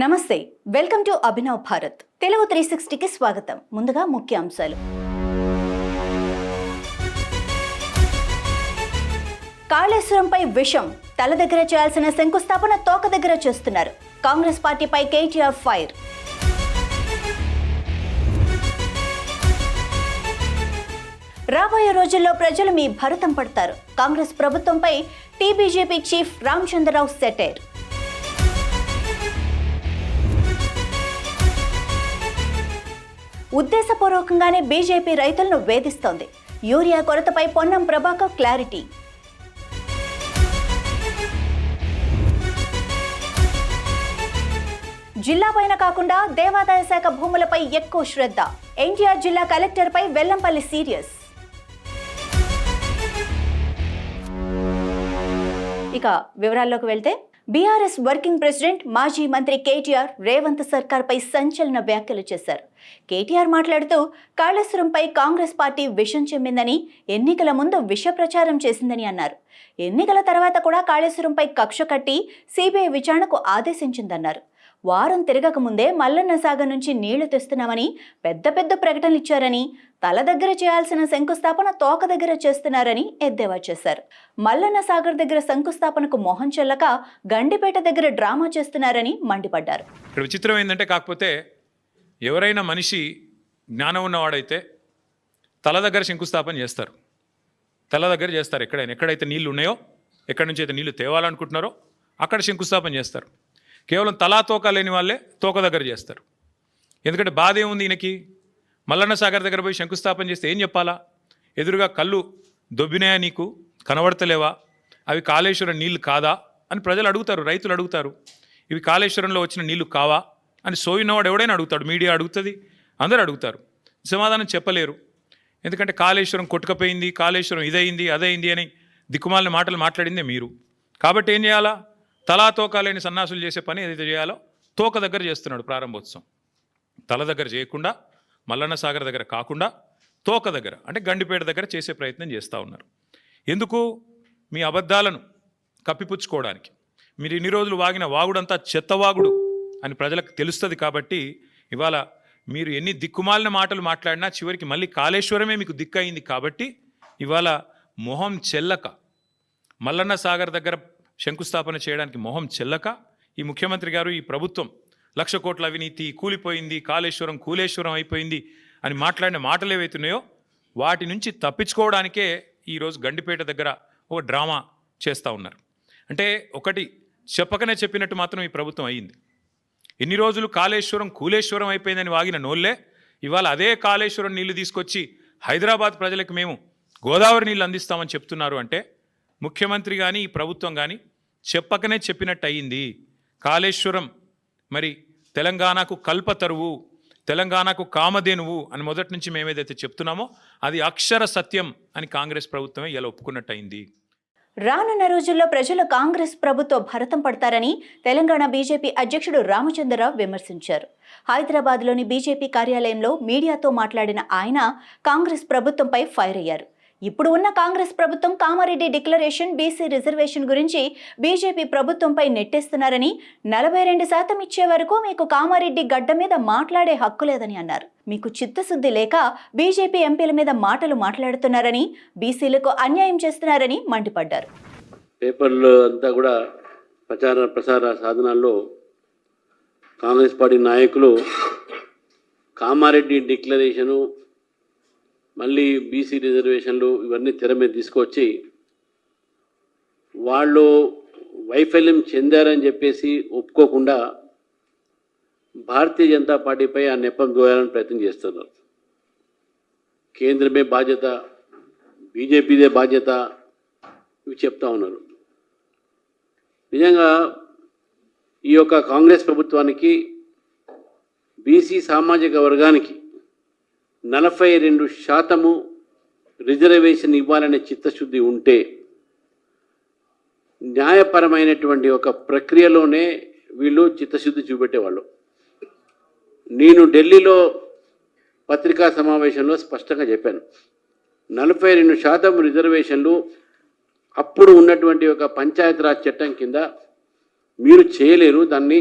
నమస్తే, welcome to Abhinav Bharat Telugu 360కి స్వాగతం. ముందుగా ముఖ్య అంశాలు. కాళేశ్వరంపై విషం, తల దగ్గర చేయాల్సిన శంకుస్థాపన తోక దగ్గర చేస్తున్నారు. కాంగ్రెస్ పార్టీపై కేటీఆర్ ఫైర్. రాబోయే రోజుల్లో ప్రజలు మీ భరతం పడతారు. కాంగ్రెస్ ప్రభుత్వంపై టీబీజేపీ చీఫ్ రామచంద్రరావు సెటైర్. ఉద్దేశపూర్వకంగానే బీజేపీ రైతులను వేధిస్తోంది. యూరియా కొరతపై పొన్నం ప్రభాకర్ క్లారిటీ. జిల్లా పైన కాకుండా దేవాదాయ శాఖ భూములపై ఎక్కువ శ్రద్ధ. ఎన్టీఆర్ జిల్లా కలెక్టర్పై వెల్లంపల్లి సీరియస్. ఇక వివరాల్లోకి వెళ్తే, బీఆర్ఎస్ వర్కింగ్ ప్రెసిడెంట్ మాజీ మంత్రి కేటీఆర్ రేవంత్ సర్కార్పై సంచలన వ్యాఖ్యలు చేశారు. కేటీఆర్ మాట్లాడుతూ కాళేశ్వరంపై కాంగ్రెస్ పార్టీ విషం చెమ్మిందని, ఎన్నికల ముందు విష ప్రచారం చేసిందని అన్నారు. ఎన్నికల తర్వాత కూడా కాళేశ్వరంపై కక్ష కట్టి సిబిఐ విచారణకు ఆదేశించిందన్నారు. వారం తిరగక ముందే మల్లన్న సాగర్ నుంచి నీళ్లు తెస్తున్నామని పెద్ద పెద్ద ప్రకటనలు ఇచ్చారని, తల దగ్గర చేయాల్సిన శంకుస్థాపన తోక దగ్గర చేస్తున్నారని ఎద్దేవా చేశారు. మల్లన్న సాగర్ దగ్గర శంకుస్థాపనకు మొహం చెల్లక గండిపేట దగ్గర డ్రామా చేస్తున్నారని మండిపడ్డారు. ఇక్కడ విచిత్రం ఏంటంటే, కాకపోతే ఎవరైనా మనిషి జ్ఞానం ఉన్నవాడైతే తల దగ్గర శంకుస్థాపన చేస్తారు. తల దగ్గర చేస్తారు. ఎక్కడైతే నీళ్లు ఉన్నాయో, ఎక్కడి నుంచి అయితే నీళ్లు తేవాలనుకుంటున్నారో అక్కడ శంకుస్థాపన చేస్తారు. కేవలం తలా తోక లేని వాళ్ళే తోక దగ్గర చేస్తారు. ఎందుకంటే బాధ ఏముంది ఈయనకి? మల్లన్న సాగర్ దగ్గర పోయి శంకుస్థాపన చేస్తే ఏం చెప్పాలా? ఎదురుగా కళ్ళు దొబ్బినాయా, నీకు కనబడతలేవా, అవి కాళేశ్వరం నీళ్లు కాదా అని ప్రజలు అడుగుతారు, రైతులు అడుగుతారు. ఇవి కాళేశ్వరంలో వచ్చిన నీళ్లు కావా అని సోయినవాడు ఎవడైనా అడుగుతాడు, మీడియా అడుగుతుంది, అందరూ అడుగుతారు. సమాధానం చెప్పలేరు. ఎందుకంటే కాళేశ్వరం కొట్టుకపోయింది, కాళేశ్వరం ఇదయింది అదయింది అని దిక్కుమాలిన మాటలు మాట్లాడిందే మీరు. కాబట్టి ఏం చేయాలా? తలా తోక లేని సన్నాసులు చేసే పని ఏదైతే చేయాలో తోక దగ్గర చేస్తున్నాడు ప్రారంభోత్సవం. తల దగ్గర చేయకుండా, మల్లన్న సాగర్ దగ్గర కాకుండా తోక దగ్గర అంటే గండిపేట దగ్గర చేసే ప్రయత్నం చేస్తూ ఉన్నారు. ఎందుకు? మీ అబద్ధాలను కప్పిపుచ్చుకోవడానికి. మీరు ఇన్ని రోజులు వాగిన వాగుడంతా చెత్తవాగుడు అని ప్రజలకు తెలుస్తుంది. కాబట్టి ఇవాళ మీరు ఎన్ని దిక్కుమాలిన మాటలు మాట్లాడినా చివరికి మళ్ళీ కాళేశ్వరమే మీకు దిక్కయింది. కాబట్టి ఇవాళ మొహం చెల్లక, మల్లన్న సాగర్ దగ్గర శంకుస్థాపన చేయడానికి మొహం చెల్లక ఈ ముఖ్యమంత్రి గారు, ఈ ప్రభుత్వం 1,00,000 కోట్ల అవినీతి, కూలిపోయింది, కాళేశ్వరం కూలేశ్వరం అయిపోయింది అని మాట్లాడిన మాటలు ఏవైతున్నాయో వాటి నుంచి తప్పించుకోవడానికే ఈరోజు గండిపేట దగ్గర ఒక డ్రామా చేస్తూ ఉన్నారు. అంటే ఒకటి చెప్పకనే చెప్పినట్టు మాత్రం ఈ ప్రభుత్వం అయ్యింది. ఎన్ని రోజులు కాళేశ్వరం కూలేశ్వరం అయిపోయిందని వాగిన నోళ్ళే ఇవాళ అదే కాళేశ్వరం నీళ్లు తీసుకొచ్చి హైదరాబాద్ ప్రజలకు మేము గోదావరి నీళ్ళు అందిస్తామని చెప్తున్నారు. అంటే ముఖ్యమంత్రి కానీ ఈ ప్రభుత్వం కానీ చెప్పకనే చెప్పినట్టు అయ్యింది. కాళేశ్వరం మరి తెలంగాణకు కల్పతరువు, తెలంగాణకు కామధేనువు అని మొదటి నుంచి మేమేదైతే చెప్తున్నామో అది అక్షర సత్యం అని కాంగ్రెస్ ప్రభుత్వమే ఇలా ఒప్పుకున్నట్టు అయింది. రానున్న రోజుల్లో ప్రజలు కాంగ్రెస్ ప్రభుత్వ భరతం పడతారని తెలంగాణ బీజేపీ అధ్యక్షుడు రామచంద్రరావు విమర్శించారు. హైదరాబాద్లోని బీజేపీ కార్యాలయంలో మీడియాతో మాట్లాడిన ఆయన కాంగ్రెస్ ప్రభుత్వంపై ఫైర్ అయ్యారు. ఇప్పుడు ఉన్న కాంగ్రెస్ ప్రభుత్వం కామారెడ్డి డిక్లరేషన్, బీసీ రిజర్వేషన్ గురించి బీజేపీ ప్రభుత్వంపై నెట్టేస్తున్నారని, 42% ఇచ్చే వరకు మీకు కామారెడ్డి గడ్డ మీద మాట్లాడే హక్కు లేదని అన్నారు. మీకు చిత్తశుద్ధి లేక బీజేపీ ఎంపీల మీద మాటలు మాట్లాడుతున్నారని, బీసీలకు అన్యాయం చేస్తున్నారని మండిపడ్డారు. పేపర్లో అంతా కూడా ప్రసార సాధనాల్లో కాంగ్రెస్ పార్టీ నాయకులు కామారెడ్డి డిక్లరేషను, మళ్ళీ బీసీ రిజర్వేషన్లు ఇవన్నీ తెర మీద తీసుకొచ్చి వాళ్ళు వైఫల్యం చెందారని చెప్పేసి ఒప్పుకోకుండా భారతీయ జనతా పార్టీపై ఆ నెపం దోయాలని ప్రయత్నం చేస్తున్నారు. కేంద్రమే బాధ్యత, బీజేపీదే బాధ్యత ఇవి చెప్తా ఉన్నారు. నిజంగా ఈ యొక్క కాంగ్రెస్ ప్రభుత్వానికి బీసీ సామాజిక వర్గానికి 42% రిజర్వేషన్ ఇవ్వాలనే చిత్తశుద్ధి ఉంటే న్యాయపరమైనటువంటి ఒక ప్రక్రియలోనే వీళ్ళు చిత్తశుద్ధి చూపెట్టేవాళ్ళు. నేను ఢిల్లీలో పత్రికా సమావేశంలో స్పష్టంగా చెప్పాను, 42% రిజర్వేషన్లు అప్పుడు ఉన్నటువంటి ఒక పంచాయతీరాజ్ చట్టం కింద మీరు చేయలేరు, దాన్ని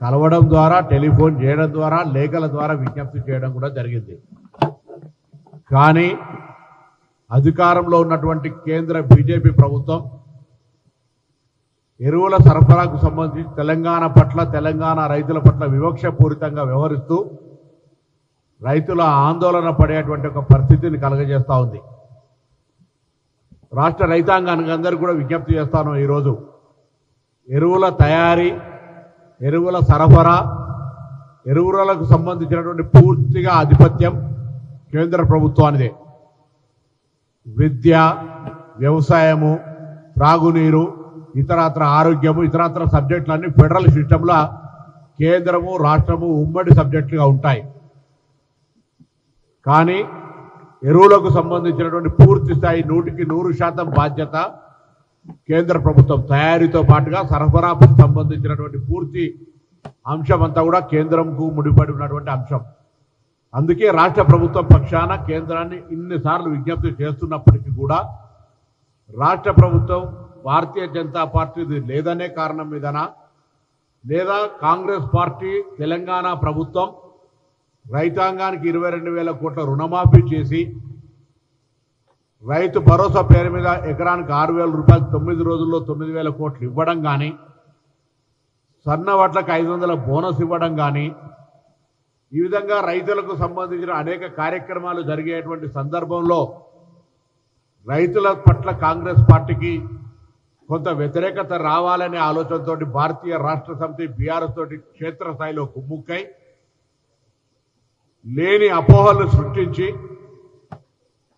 కలవడం ద్వారా, టెలిఫోన్ చేయడం ద్వారా, లేఖల ద్వారా విజ్ఞప్తి చేయడం కూడా జరిగింది. కానీ అధికారంలో ఉన్నటువంటి కేంద్ర బీజేపీ ప్రభుత్వం ఎరువుల సరఫరాకు సంబంధించి తెలంగాణ రైతుల పట్ల వివక్షపూరితంగా వ్యవహరిస్తూ రైతుల ఆందోళన పడేటువంటి ఒక పరిస్థితిని కలగజేస్తూ ఉంది. రాష్ట్ర రైతాంగానికి అందరికీ కూడా విజ్ఞప్తి చేస్తాను. ఈరోజు ఎరువుల తయారీ, ఎరువుల సరఫరా, ఎరువులకు సంబంధించినటువంటి పూర్తిగా ఆధిపత్యం కేంద్ర ప్రభుత్వానిదే. విద్య, వ్యవసాయము, త్రాగునీరు, ఇతరత్ర ఆరోగ్యము, ఇతరత్ర సబ్జెక్టులన్నీ ఫెడరల్ సిస్టంలో కేంద్రము రాష్ట్రము ఉమ్మడి సబ్జెక్టులుగా ఉంటాయి. కానీ ఎరువులకు సంబంధించినటువంటి పూర్తి స్థాయి 100% బాధ్యత కేంద్ర ప్రభుత్వం. తయారీతో పాటుగా సరఫరాకు సంబంధించినటువంటి పూర్తి అంశం అంతా కూడా కేంద్రంకు ముడిపడి ఉన్నటువంటి అంశం. అందుకే రాష్ట్ర ప్రభుత్వం పక్షాన కేంద్రాన్ని ఇన్నిసార్లు విజ్ఞప్తి చేస్తున్నప్పటికీ కూడా రాష్ట్ర ప్రభుత్వం భారతీయ జనతా పార్టీది లేదనే కారణం మీదన, లేదా కాంగ్రెస్ పార్టీ తెలంగాణ ప్రభుత్వం రైతాంగానికి 22,000 కోట్ల రుణమాఫీ చేసి రైతు భరోసా పేరు మీద ఎకరానికి 6,000 రూపాయలు 9 రోజుల్లో 9,000 కోట్లు ఇవ్వడం కానీ, సన్న వడ్లకు 500 బోనస్ ఇవ్వడం కానీ, ఈ విధంగా రైతులకు సంబంధించిన అనేక కార్యక్రమాలు జరిగేటువంటి సందర్భంలో రైతుల పట్ల కాంగ్రెస్ పార్టీకి కొంత వ్యతిరేకత రావాలనే ఆలోచనతో భారతీయ రాష్ట్ర సమితి బీఆర్ఎస్ తోటి క్షేత్రస్థాయిలో కుమ్ముక్కై లేని అపోహలను సృష్టించి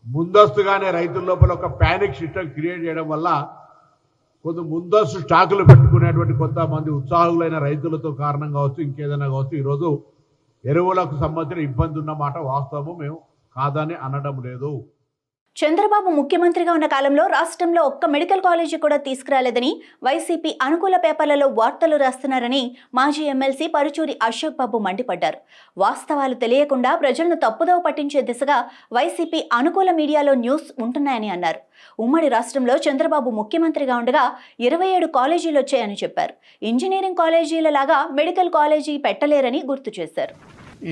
ముందస్తుగానే రైతుల లోపల ఒక ప్యానిక్ సిస్టమ్ క్రియేట్ చేయడం వల్ల కొంత ముందస్తు స్టాకులు పెట్టుకునేటువంటి కొంతమంది ఉత్సాహులైన రైతులతో కారణం కావచ్చు, ఇంకేదైనా కావచ్చు, ఈరోజు ఎరువులకు సంబంధించిన ఇబ్బంది ఉన్నమాట వాస్తవము. మేము కాదని అనడం లేదు. చంద్రబాబు ముఖ్యమంత్రిగా ఉన్న కాలంలో రాష్ట్రంలో ఒక్క మెడికల్ కాలేజీ కూడా తీసుకురాలేదని వైసీపీ అనుకూల పేపర్లలో వార్తలు రాస్తున్నారని మాజీ ఎమ్మెల్సీ పరుచూరి అశోక్ బాబు మండిపడ్డారు. వాస్తవాలు తెలియకుండా ప్రజలను తప్పుదోవ పట్టించే దిశగా వైసీపీ అనుకూల మీడియాలో న్యూస్ ఉంటున్నాయని అన్నారు. ఉమ్మడి రాష్ట్రంలో చంద్రబాబు ముఖ్యమంత్రిగా ఉండగా 27 కాలేజీలు వచ్చాయని చెప్పారు. ఇంజనీరింగ్ కాలేజీల లాగా మెడికల్ కాలేజీ పెట్టలేరని గుర్తు చేశారు.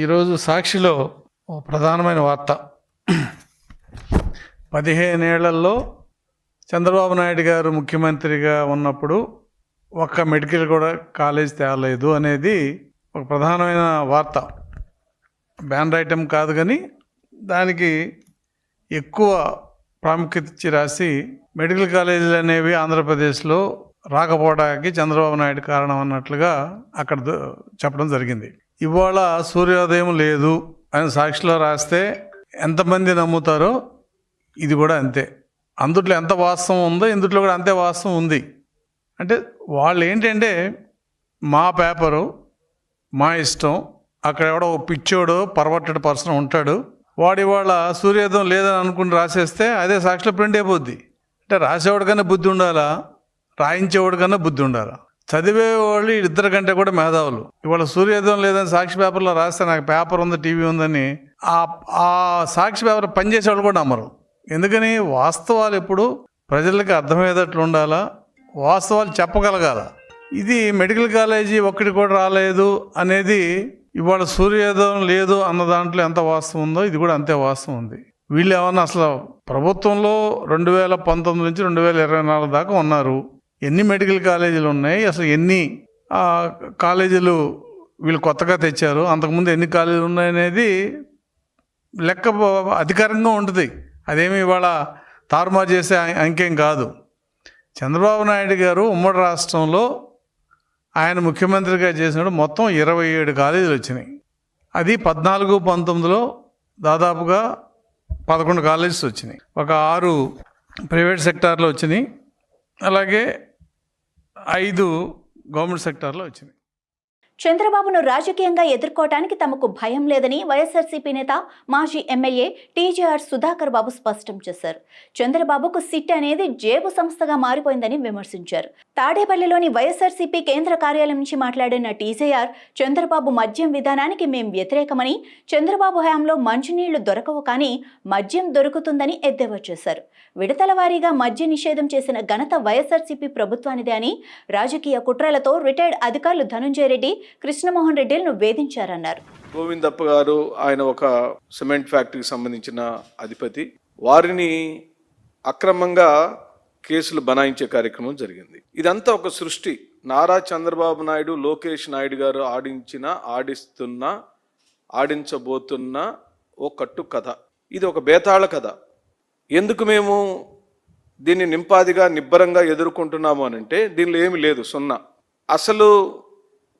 ఈరోజు సాక్షిలో ఓ ప్రధానమైన వార్త, 15 ఏళ్లలో చంద్రబాబు నాయుడు గారు ముఖ్యమంత్రిగా ఉన్నప్పుడు ఒక్క మెడికల్ కూడా కాలేజ్ తేలేదు అనేది ఒక ప్రధానమైన వార్త. బ్యానర్ ఐటెం కాదు, కానీ దానికి ఎక్కువ ప్రాముఖ్యత ఇచ్చి రాసి మెడికల్ కాలేజీలు అనేవి ఆంధ్రప్రదేశ్లో రాకపోవడానికి చంద్రబాబు నాయుడు కారణం అన్నట్లుగా అక్కడ చెప్పడం జరిగింది. ఇవాళ సూర్యోదయం లేదు అని సాక్షిలో రాస్తే ఎంతమంది నమ్ముతారో ఇది కూడా అంతే. అందుట్లో ఎంత వాస్తవం ఉందో ఇందుట్లో కూడా అంతే వాస్తవం ఉంది. అంటే వాళ్ళు ఏంటంటే మా పేపరు మా ఇష్టం, అక్కడ ఎవడో పిచ్చోడు పర్వర్టెడ్ పర్సన్ ఉంటాడు, వాడు ఇవాళ సూర్యోదయం లేదని అనుకుని రాసేస్తే అదే సాక్షిలో ప్రింట్ అయిపోద్ది. అంటే రాసేవాడికన్నా బుద్ధి ఉండాలా, రాయించేవాడికన్నా బుద్ధి ఉండాలా. చదివేవాళ్ళు ఇద్దరి కంటే కూడా మేధావులు. ఇవాళ సూర్యోదయం లేదని సాక్షి పేపర్లో రాస్తే నాకు పేపర్ ఉంది, టీవీ ఉందని ఆ సాక్షి పేపర్ పనిచేసేవాళ్ళు కూడా నమ్మరు. ఎందుకని వాస్తవాలు ఎప్పుడు ప్రజలకి అర్థమయ్యేటట్లు ఉండాలా, వాస్తవాలు చెప్పగలగాల. ఇది మెడికల్ కాలేజీ ఒక్కటి కూడా రాలేదు అనేది ఇవాళ సూర్యోదయం లేదు అన్న దాంట్లో ఎంత వాస్తవం ఉందో ఇది కూడా అంతే వాస్తవం ఉంది. వీళ్ళు ఏమన్నా అసలు ప్రభుత్వంలో 2019 నుంచి 2024 దాకా ఉన్నారు. ఎన్ని మెడికల్ కాలేజీలు ఉన్నాయి, అసలు ఎన్ని కాలేజీలు వీళ్ళు కొత్తగా తెచ్చారు, అంతకుముందు ఎన్ని కాలేజీలు ఉన్నాయనేది లెక్క అధికారంగా ఉంటుంది. అదేమి ఇవాళ తారుమారు చేసే అంకేం కాదు. చంద్రబాబు నాయుడు గారు ఉమ్మడి రాష్ట్రంలో ఆయన ముఖ్యమంత్రిగా చేసినప్పుడు మొత్తం 27 కాలేజీలు వచ్చినాయి. అది 14-19లో దాదాపుగా 11 కాలేజెస్ వచ్చినాయి. ఒక 6 ప్రైవేట్ సెక్టార్లో వచ్చినాయి, అలాగే 5 గవర్నమెంట్ సెక్టార్లో వచ్చినాయి. చంద్రబాబును రాజకీయంగా ఎదుర్కోవటానికి తమకు భయం లేదని వైఎస్ఆర్సీపీ నేత మాజీ ఎమ్మెల్యే టీజేఆర్ సుధాకర్ బాబు స్పష్టం చేశారు. చంద్రబాబుకు సిట్ అనేది జేబు సంస్థగా మారిపోయిందని విమర్శించారు. తాడేపల్లిలోని వైఎస్ఆర్సీపీ కేంద్ర కార్యాలయం నుంచి మాట్లాడిన టీజేఆర్, చంద్రబాబు మద్యం విధానానికి మేం వ్యతిరేకమని, చంద్రబాబు హయాంలో మంచినీళ్లు దొరకవు కానీ మద్యం దొరుకుతుందని ఎద్దేవా చేశారు. విడతల వారీగా మద్య నిషేధం చేసిన ఘనత వైఎస్ఆర్సీపీ ప్రభుత్వానిదే అని, రాజకీయ కుట్రలతో రిటైర్డ్ అధికారులు ధనుంజయ రెడ్డి, కృష్ణమోహన్ రెడ్డిలను వేధించారన్నారు. గోవిందప్ప గారు ఆయన ఒక సిమెంట్ ఫ్యాక్టరీకి సంబంధించిన అధిపతి. వారిని అక్రమంగా కేసులు బనాయించే కార్యక్రమం జరిగింది. ఇదంతా ఒక సృష్టి. నారా చంద్రబాబు నాయుడు, లోకేష్ నాయుడు గారు ఆడించబోతున్న ఓ కట్టు కథ. ఇది ఒక బేతాళ కథ. ఎందుకు మేము దీన్ని నిబ్బరంగా ఎదుర్కొంటున్నాము అనంటే దీనిలో ఏమి లేదు, సున్నా. అసలు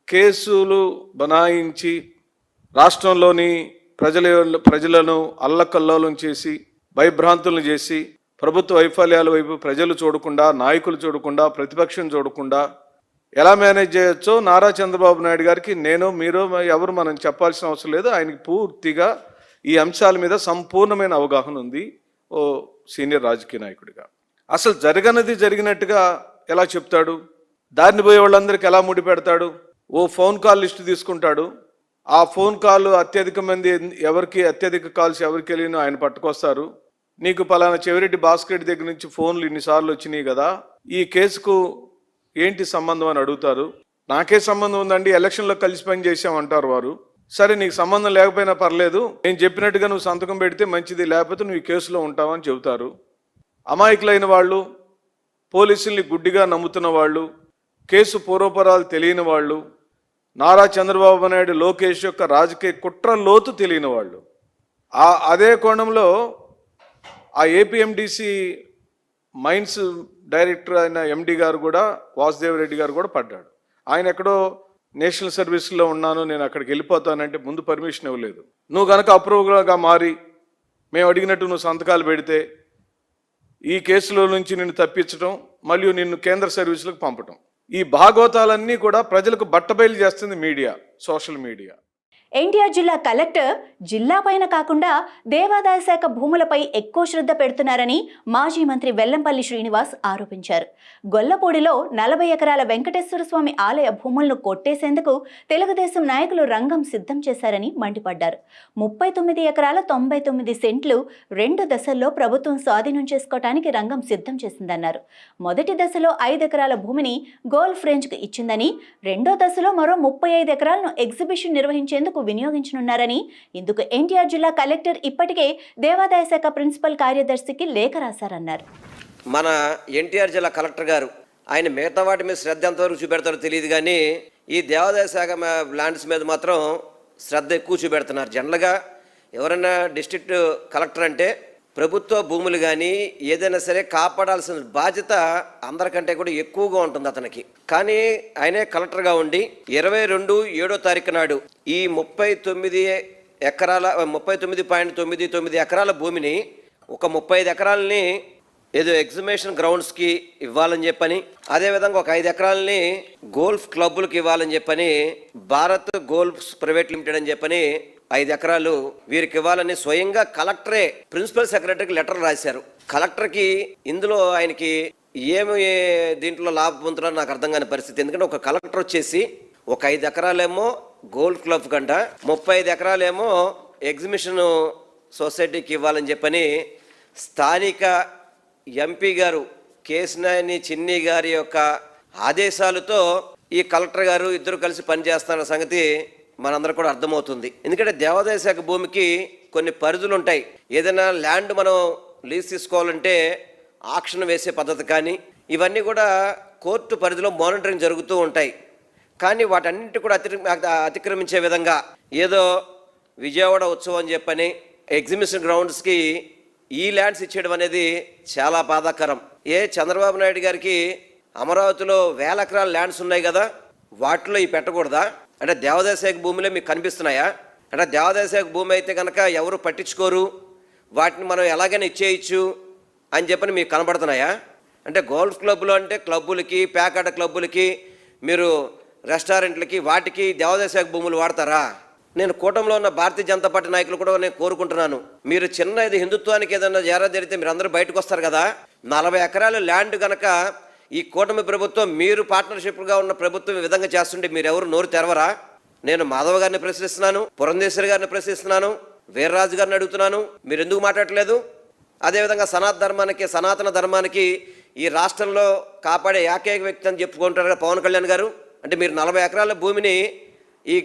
కేసులు బనాయించి రాష్ట్రంలోని ప్రజలను అల్లకల్లోలం చేసి భయభ్రాంతులను చేసి ప్రభుత్వ వైఫల్యాల వైపు ప్రజలు చూడకుండా, నాయకులు చూడకుండా, ప్రతిపక్షం చూడకుండా ఎలా మేనేజ్ చేయొచ్చో నారా చంద్రబాబు నాయుడు గారికి మీరు ఎవరు మనం చెప్పాల్సిన అవసరం లేదు. ఆయనకి పూర్తిగా ఈ అంశాల మీద సంపూర్ణమైన అవగాహన ఉంది ఓ సీనియర్ రాజకీయ నాయకుడిగా. అసలు జరగనది జరిగినట్టుగా ఎలా చెప్తాడు? దారిని పోయే వాళ్ళందరికీ ఎలా ముడిపెడతాడు? ఓ ఫోన్ కాల్ లిస్టు తీసుకుంటాడు. ఆ ఫోన్ కాల్ అత్యధిక కాల్స్ ఎవరికి వెళ్ళినో ఆయన పట్టుకొస్తారు. నీకు పలానా చెవిరెడ్డి భాస్కర్ దగ్గర నుంచి ఫోన్లు ఇన్నిసార్లు వచ్చినాయి కదా, ఈ కేసుకు ఏంటి సంబంధం అని అడుగుతారు. నాకే సంబంధం ఉందండి, ఎలక్షన్లో కలిసి పని చేసామంటారు వారు. సరే, నీకు సంబంధం లేకపోయినా పర్లేదు, నేను చెప్పినట్టుగా నువ్వు సంతకం పెడితే మంచిది, లేకపోతే నువ్వు ఈ కేసులో ఉంటావని చెబుతారు. అమాయకులైన వాళ్ళు, పోలీసుల్ని గుడ్డిగా నమ్ముతున్న వాళ్ళు, కేసు పూర్వపరాలు తెలియని వాళ్ళు, నారా చంద్రబాబు నాయుడు, లోకేష్ యొక్క రాజకీయ కుట్ర లోతు తెలియని వాళ్ళు. అదే కోణంలో ఆ ఏపీఎండిసి మైన్స్ డైరెక్టర్ అయిన ఎండి గారు కూడా, వాసుదేవ్ రెడ్డి గారు కూడా పడ్డాడు. ఆయన ఎక్కడో నేషనల్ సర్వీస్లో ఉన్నాను, నేను అక్కడికి వెళ్ళిపోతానంటే ముందు పర్మిషన్ ఇవ్వలేదు. నువ్వు కనుక అప్రూవల్గా మారి మేము అడిగినట్టు నువ్వు సంతకాలు పెడితే ఈ కేసులో నుంచి నిన్ను తప్పించడం, మరియు నిన్ను కేంద్ర సర్వీసులకు పంపటం, ఈ భాగవతాలన్నీ కూడా ప్రజలకు బట్టబయలు చేస్తుంది మీడియా, సోషల్ మీడియా. ఎన్టీఆర్ జిల్లా కలెక్టర్ జిల్లా పైన కాకుండా దేవాదాయ శాఖ భూములపై ఎక్కువ శ్రద్ధ పెడుతున్నారని మాజీ మంత్రి వెల్లంపల్లి శ్రీనివాస్ ఆరోపించారు. గొల్లపూడిలో 40 ఎకరాల వెంకటేశ్వర స్వామి ఆలయ భూములను కొట్టేసేందుకు తెలుగుదేశం నాయకులు రంగం సిద్ధం చేశారని మండిపడ్డారు. 39 ఎకరాల 99 సెంట్లు 2 దశల్లో ప్రభుత్వం స్వాధీనం చేసుకోవటానికి రంగం సిద్ధం చేసిందన్నారు. మొదటి దశలో 5 ఎకరాల భూమిని గోల్ఫ్ రేంజ్కు ఇచ్చిందని, రెండో దశలో మరో 35 ఎకరాలను ఎగ్జిబిషన్ నిర్వహించేందుకు వినియోగించనున్నారని, ఇందుకు ఎన్టీఆర్ జిల్లా కలెక్టర్ ఇప్పటికే దేవాదాయ శాఖ ప్రిన్సిపల్ కార్యదర్శికి లేఖ రాశారన్నారు. మన ఎన్టీఆర్ జిల్లా కలెక్టర్ గారు ఆయన మిగతా వాటి మీద శ్రద్ధ ఎంతవరకు చూపెడతారో తెలియదు, కానీ ఈ దేవాదాయ శాఖ ల్యాండ్స్ మీద మాత్రం శ్రద్ధ ఎక్కువ చూపెడుతున్నారు. జనరల్గా ఎవరైనా డిస్ట్రిక్ట్ కలెక్టర్ అంటే ప్రభుత్వ భూములు కానీ ఏదైనా సరే కాపాడాల్సిన బాధ్యత అందరికంటే కూడా ఎక్కువగా ఉంటుంది అతనికి. కానీ ఆయనే కలెక్టర్గా ఉండి 22/7 తారీఖు నాడు ఈ 39.99 ఎకరాల భూమిని ఒక 35 ఎకరాలని ఏదో ఎగ్జిబిషన్ గ్రౌండ్స్కి ఇవ్వాలని చెప్పని, అదేవిధంగా ఒక 5 ఎకరాలని గోల్ఫ్ క్లబ్బులకు ఇవ్వాలని చెప్పని, భారత్ గోల్ఫ్ ప్రైవేట్ లిమిటెడ్ అని చెప్పని 5 ఎకరాలు వీరికి ఇవ్వాలని స్వయంగా కలెక్టరే ప్రిన్సిపల్ సెక్రటరీకి లెటర్ రాశారు. కలెక్టర్కి ఇందులో ఆయనకి ఏమి దీంట్లో లాభం పొందుతున్నారో నాకు అర్థం కాని పరిస్థితి. ఎందుకంటే ఒక కలెక్టర్ వచ్చేసి ఒక 5 ఎకరాలేమో గోల్ఫ్ క్లబ్ కంట, 35 ఎకరాలేమో ఎగ్జిబిషన్ సొసైటీకి ఇవ్వాలని చెప్పని స్థానిక ఎంపీ గారు కేశినేని చిన్ని గారి యొక్క ఆదేశాలతో ఈ కలెక్టర్ గారు ఇద్దరు కలిసి పనిచేస్తున్న సంగతి మనందరూ కూడా అర్థమవుతుంది. ఎందుకంటే దేవాదాయ శాఖ భూమికి కొన్ని పరిధులు ఉంటాయి. ఏదైనా ల్యాండ్ మనం లీజ్ తీసుకోవాలంటే ఆక్షన్ వేసే పద్ధతి కానీ ఇవన్నీ కూడా కోర్టు పరిధిలో మానిటరింగ్ జరుగుతూ ఉంటాయి. కానీ వాటన్నిటి కూడా అతిక్రమించే విధంగా ఏదో విజయవాడ ఉత్సవం అని చెప్పని ఎగ్జిబిషన్ గ్రౌండ్స్కి ఈ ల్యాండ్స్ ఇచ్చేయడం అనేది చాలా బాధాకరం. చంద్రబాబు నాయుడు గారికి అమరావతిలో 1000 ఎకరాల ల్యాండ్స్ ఉన్నాయి కదా, వాటిలో ఈ పెట్టకూడదా? అంటే దేవాదాయ శాఖ భూములే మీకు కనిపిస్తున్నాయా? అంటే దేవాదాయ శాఖ భూమి అయితే కనుక ఎవరు పట్టించుకోరు, వాటిని మనం ఎలాగైనా ఇచ్చేయచ్చు అని చెప్పని మీకు కనబడుతున్నాయా? అంటే గోల్ఫ్ క్లబ్లు అంటే క్లబ్బులకి, ప్యాకాట క్లబ్బులకి, మీరు రెస్టారెంట్లకి, వాటికి దేవాదాయ శాఖ భూములు వాడతారా? నేను కూటమిలో ఉన్న భారతీయ జనతా పార్టీ నాయకులు కూడా నేను కోరుకుంటున్నాను, మీరు చిన్న ఇది హిందుత్వానికి ఏదైనా జారా జరిగితే మీరు అందరూ బయటకు వస్తారు కదా. 40 ఎకరాల ల్యాండ్ కనుక ఈ కూటమి ప్రభుత్వం, మీరు పార్ట్నర్షిప్గా ఉన్న ప్రభుత్వం ఈ విధంగా చేస్తుంటే మీరు ఎవరు నోరు తెరవరా? నేను మాధవ్ గారిని ప్రశ్నిస్తున్నాను, పురంధేశ్వరి గారిని ప్రశ్నిస్తున్నాను, వీర్రాజు గారిని అడుగుతున్నాను, మీరు ఎందుకు మాట్లాడలేదు? అదేవిధంగా సనాతన ధర్మానికి ఈ రాష్ట్రంలో కాపాడే ఏకైక వ్యక్తి అని చెప్పుకుంటారు కదా పవన్ కళ్యాణ్ గారు. అంటే మీరు 40 ఎకరాల భూమిని ఈ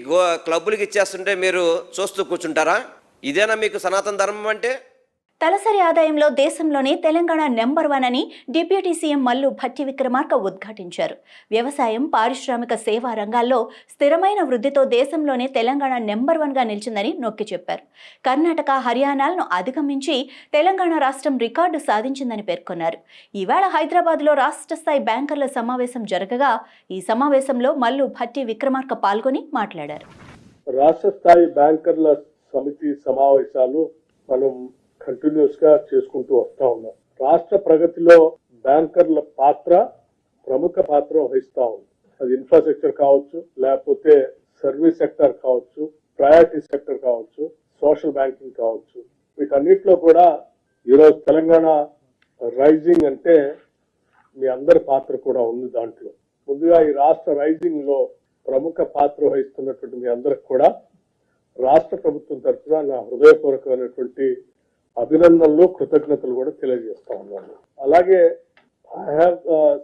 క్లబ్బులకి ఇచ్చేస్తుంటే మీరు చూస్తూ కూర్చుంటారా? ఇదేనా మీకు సనాతన ధర్మం అంటే? తలసరి ఆదాయంలో దేశంలోనే తెలంగాణ నెంబర్ 1 అని డిప్యూటీ సీఎం మల్లు భట్టి విక్రమార్క ఉద్ఘాటించారు. వ్యవసాయం, పారిశ్రామిక సేవా రంగాల్లో స్థిరమైన వృద్ధితో దేశంలోనే తెలంగాణ నెంబర్ 1గా నిలిచిందని నొక్కి చెప్పారు. కర్ణాటక, హర్యానాలను అధిగమించి తెలంగాణ రాష్ట్రం రికార్డు సాధించిందని పేర్కొన్నారు. ఇవాళ హైదరాబాద్లో రాష్ట్ర స్థాయి బ్యాంకర్ల సమావేశం జరగగా ఈ సమావేశంలో మల్లు భట్టి విక్రమార్క పాల్గొని మాట్లాడారు. రాష్ట్ర స్థాయి బ్యాంకర్ల సమితి సమావేశాలు మనం కంటిన్యూస్ గా చేసుకుంటూ వస్తా ఉన్నాం. రాష్ట్ర ప్రగతిలో బ్యాంకర్ల పాత్ర ప్రముఖ పాత్ర వహిస్తా ఉంది. అది ఇన్ఫ్రాస్ట్రక్చర్ కావచ్చు, లేకపోతే సర్వీస్ సెక్టర్ కావచ్చు, ప్రయారిటీ సెక్టర్ కావచ్చు, సోషల్ బ్యాంకింగ్ కావచ్చు. వీటన్నిటిలో కూడా ఈరోజు తెలంగాణ రైజింగ్ అంటే మీ అందరి పాత్ర కూడా ఉంది దాంట్లో. ముందుగా ఈ రాష్ట్ర రైజింగ్ లో ప్రముఖ పాత్ర వహిస్తున్నటువంటి మీ అందరికి కూడా రాష్ట్ర ప్రభుత్వం తరఫున నా హృదయపూర్వకమైనటువంటి అభినందనలు, కృతజ్ఞతలు కూడా తెలియజేస్తా ఉన్నాను. అలాగే I have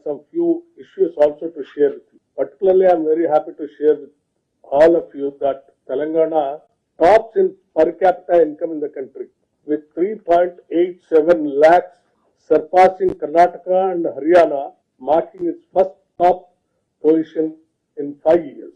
some few issues also to share with you. Particularly I'm very happy to share with all of you that Telangana tops in per capital income in the country with 3.87 lakhs, surpassing Karnataka and Haryana, marking its first top position in 5 years.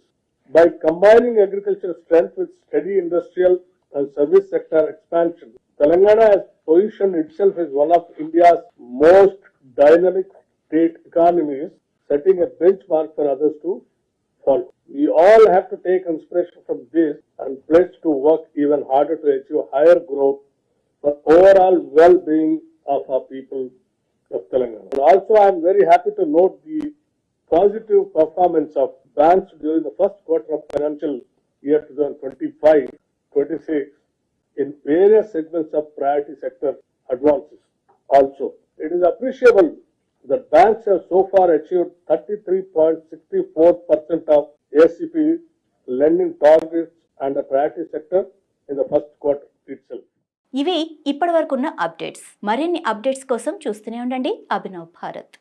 By combining agricultural strength with steady industrial and service sector expansion, Telangana has positioned itself as one of India's most dynamic state economies, setting a benchmark for others to follow. We all have to take inspiration from this and pledge to work even harder to achieve higher growth for overall well-being of our people of Telangana. And also, I am very happy to note the positive performance of banks during the first quarter of financial year 2025-26 in various segments of priority sector advances. Also, it is appreciable that banks have so far achieved 33.64% of ACP lending targets and the priority sector in the first quarter itself. ఇవి ఇప్పటివరకున్న updates. మరిన్ని updates కోసం చూస్తూనే ఉండండి అభినవ్ భారత్.